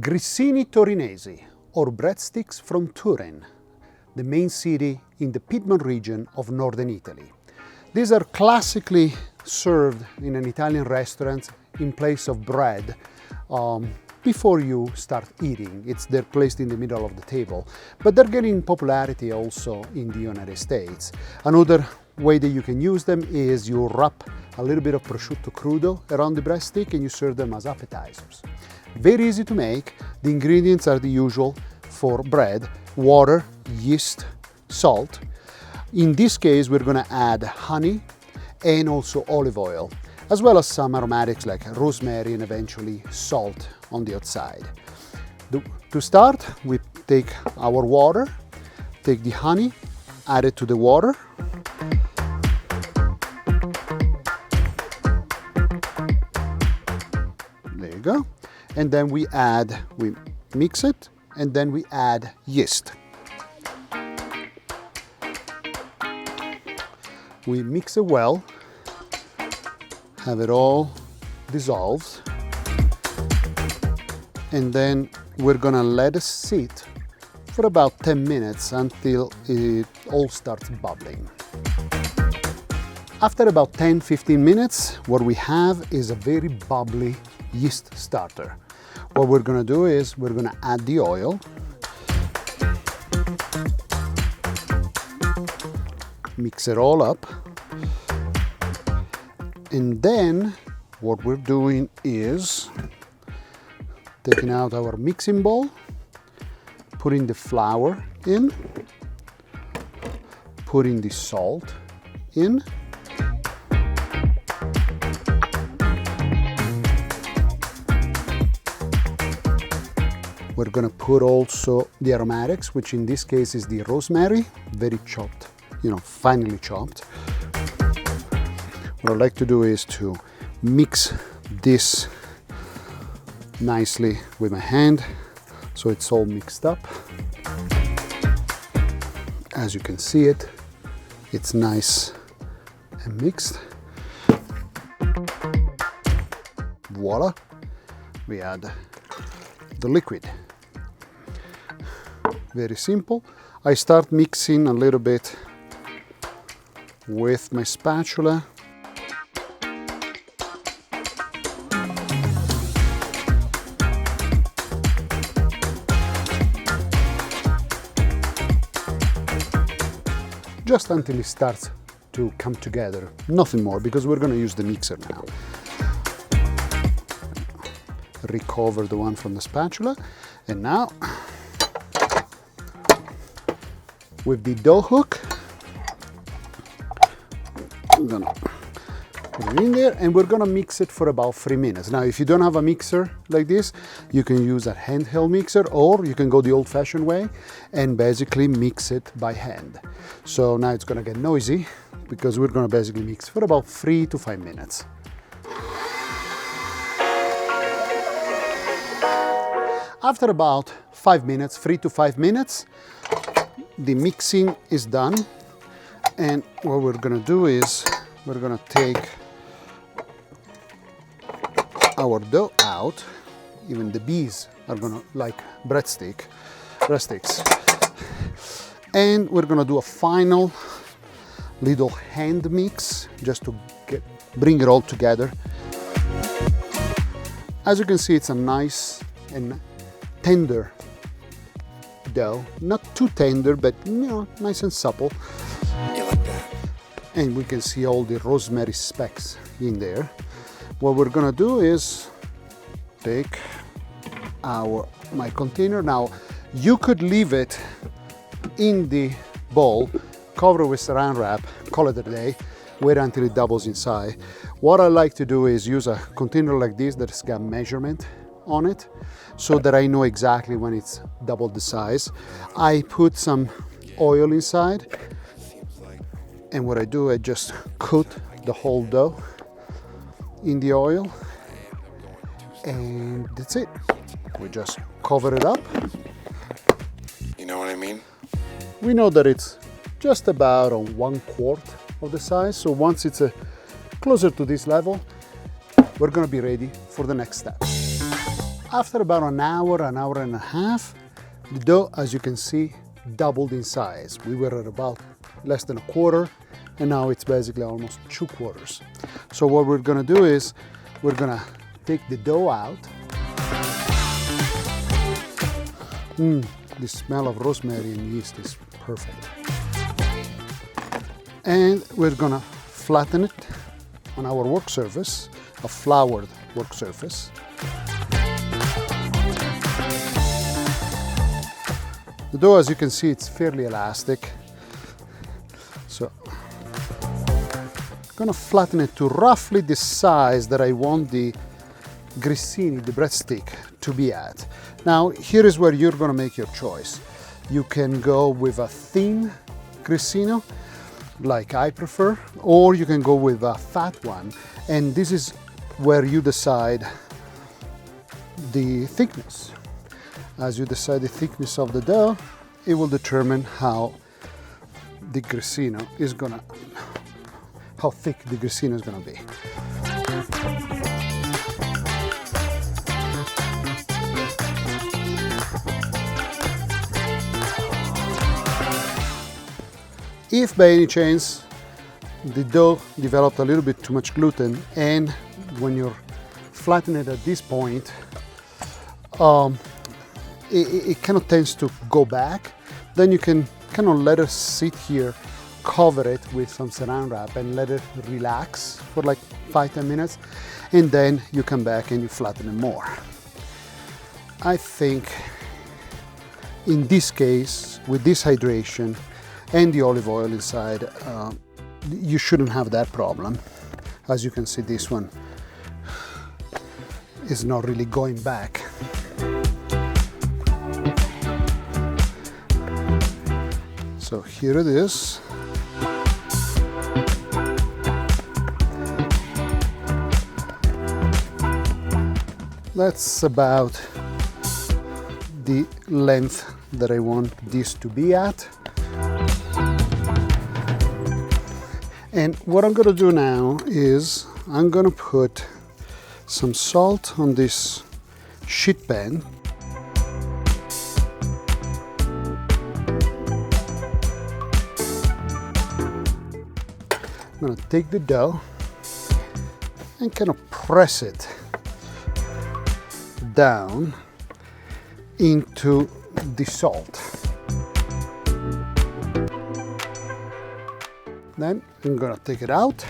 Grissini Torinesi, or breadsticks from Turin, the main city in the Piedmont region of northern Italy. These are classically served in an Italian restaurant in place of bread before you start eating. They're placed in the middle of the table, but they're getting popularity also in the United States. Another way that you can use them is you wrap a little bit of prosciutto crudo around the breadstick and you serve them as appetizers. Very easy to make. The ingredients are the usual for bread: water, yeast, salt. In this case, we're going to add honey and also olive oil, as well as some aromatics like rosemary and eventually salt on the outside. To start, we take our water, take the honey, add it to the water. There you go. And then we mix it, and then we add yeast. We mix it well, have it all dissolved, and then we're gonna let it sit for about 10 minutes until it all starts bubbling. After about 10-15 minutes, what we have is a very bubbly yeast starter. What we're gonna do is we're gonna add the oil, mix it all up, and then what we're doing is taking out our mixing bowl, putting the flour in, putting the salt in, we're gonna put also the aromatics, which in this case is the rosemary, very chopped, finely chopped. What I like to do is to mix this nicely with my hand so it's all mixed up. As you can see it's nice and mixed. Voila, we add the liquid. Very simple. I start mixing a little bit with my spatula. Just until it starts to come together, nothing more, because we're going to use the mixer now. Recover the one from the spatula, and now with the dough hook, I'm gonna put it in there, and we're gonna mix it for about 3 minutes. Now, if you don't have a mixer like this, you can use a handheld mixer, or you can go the old-fashioned way and basically mix it by hand. So now it's gonna get noisy because we're gonna basically mix for about 3 to 5 minutes. After about 5 minutes, 3 to 5 minutes, the mixing is done, and what we're gonna do is we're gonna take our dough out. Even the bees are gonna like breadsticks, and we're gonna do a final little hand mix just to bring it all together. As you can see, it's a nice and tender dough, not too tender, but nice and supple. You like that? And we can see all the rosemary specks in there. What we're gonna do is take my container. Now, you could leave it in the bowl, cover it with saran wrap, call it a day, wait until it doubles inside. What I like to do is use a container like this that's got measurement on it, so that I know exactly when it's double the size. I put some oil inside, and what I do, I just coat the whole dough in the oil, and that's it. We just cover it up. You know what I mean? We know that it's just about on 1/4 of the size, so once it's closer to this level, we're gonna be ready for the next step. After about an hour and a half, the dough, as you can see, doubled in size. We were at about less than a quarter, and now it's basically almost 2/4. So what we're gonna do is, we're gonna take the dough out. The smell of rosemary and yeast is perfect. And we're gonna flatten it on our work surface, a floured work surface. The dough, as you can see, it's fairly elastic. So I'm gonna flatten it to roughly the size that I want the grissini, the breadstick, to be at. Now, here is where you're gonna make your choice. You can go with a thin grissino, like I prefer, or you can go with a fat one. And this is where you decide the thickness. As you decide the thickness of the dough, it will determine how the grissino is gonna, how thick the grissino is gonna be. If by any chance the dough developed a little bit too much gluten, and when you're flattening it at this point, it kind of tends to go back, then you can kind of let it sit here, cover it with some saran wrap and let it relax for like 5-10 minutes, and then you come back and you flatten it more. I think in this case, with this hydration and the olive oil inside, you shouldn't have that problem. As you can see, this one is not really going back. So here it is. That's about the length that I want this to be at. And what I'm gonna do now is I'm gonna put some salt on this sheet pan. I'm gonna take the dough and kind of press it down into the salt. Then I'm gonna take it out,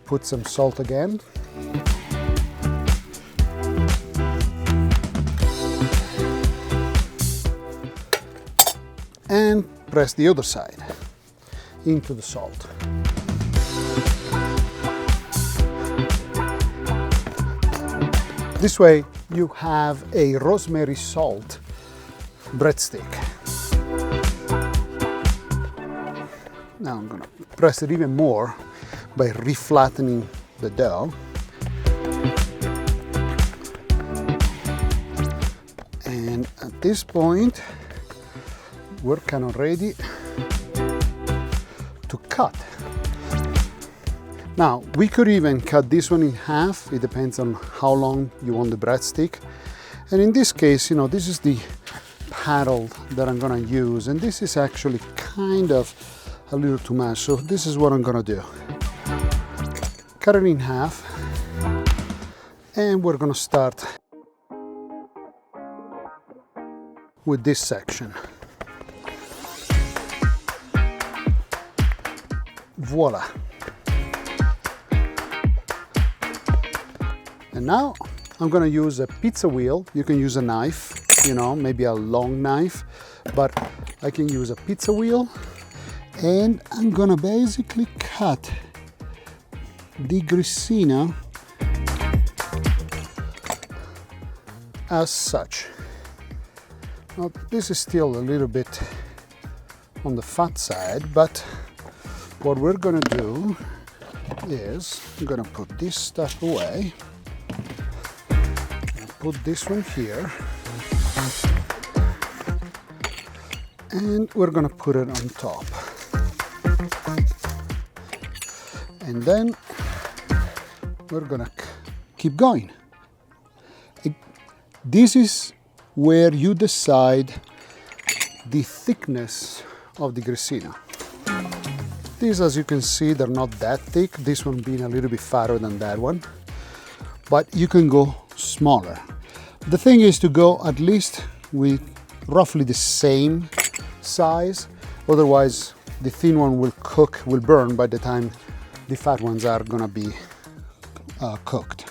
put some salt again, and press the other side into the salt. This way you have a rosemary salt breadstick. Now I'm gonna press it even more by reflattening the dough. And at this point, we're kind of ready to cut. Now, we could even cut this one in half. It depends on how long you want the breadstick. And in this case, you know, this is the paddle that I'm gonna use. And this is actually kind of a little too much. So this is what I'm gonna do. Cut it in half. And we're gonna start with this section. Voila. And now I'm gonna use a pizza wheel. You can use a knife, you know, maybe a long knife, but I can use a pizza wheel. And I'm gonna basically cut the grissino as such. Now this is still a little bit on the fat side, but what we're gonna do is I'm gonna put this stuff away. Put this one here. And we're gonna put it on top. And then we're gonna keep going. This is where you decide the thickness of the grissino. These, as you can see, they're not that thick. This one being a little bit fatter than that one, but you can go smaller. The thing is to go at least with roughly the same size, otherwise the thin one will burn by the time the fat ones are gonna be cooked.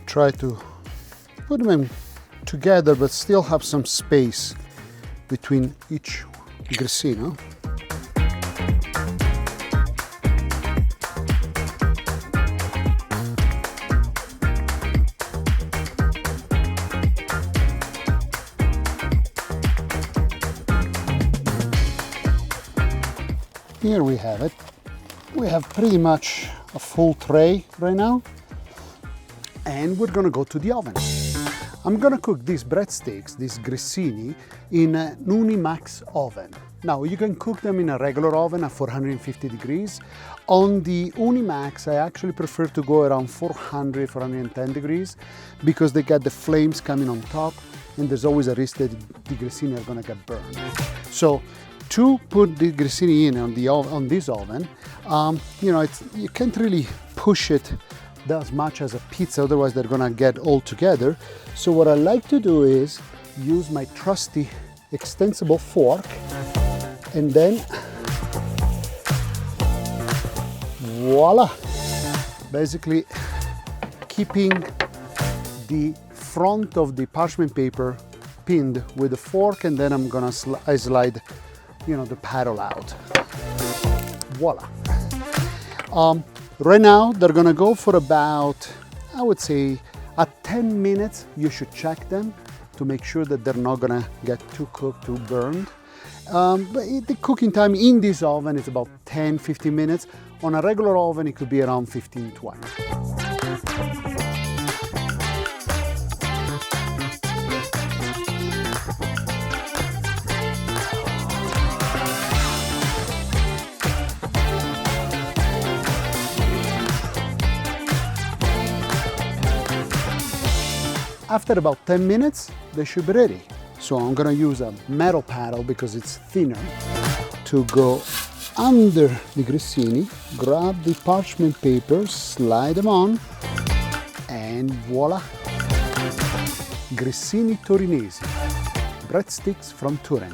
Try to put them together but still have some space between each grissino. Here we have it. We have pretty much a full tray right now. And we're gonna go to the oven. I'm gonna cook these breadsticks, these grissini, in an Ooni Max oven. Now, you can cook them in a regular oven at 450 degrees. On the Ooni Max, I actually prefer to go around 400, 410 degrees because they got the flames coming on top and there's always a risk that the grissini are gonna get burned. So, to put the grissini in on this oven, you know, you can't really push it as much as a pizza, otherwise they're gonna get all together. So what I like to do is use my trusty extensible fork and then voila, basically keeping the front of the parchment paper pinned with the fork, and then I'm gonna slide, you know, the paddle out. Voila. Right now, they're gonna go for about, I would say, at 10 minutes, you should check them to make sure that they're not gonna get too cooked, too burned. But the cooking time in this oven is about 10-15 minutes. On a regular oven, it could be around 15-20. After about 10 minutes, they should be ready. So I'm gonna use a metal paddle because it's thinner to go under the grissini, grab the parchment paper, slide them on, and voila! Grissini Torinesi, breadsticks from Turin.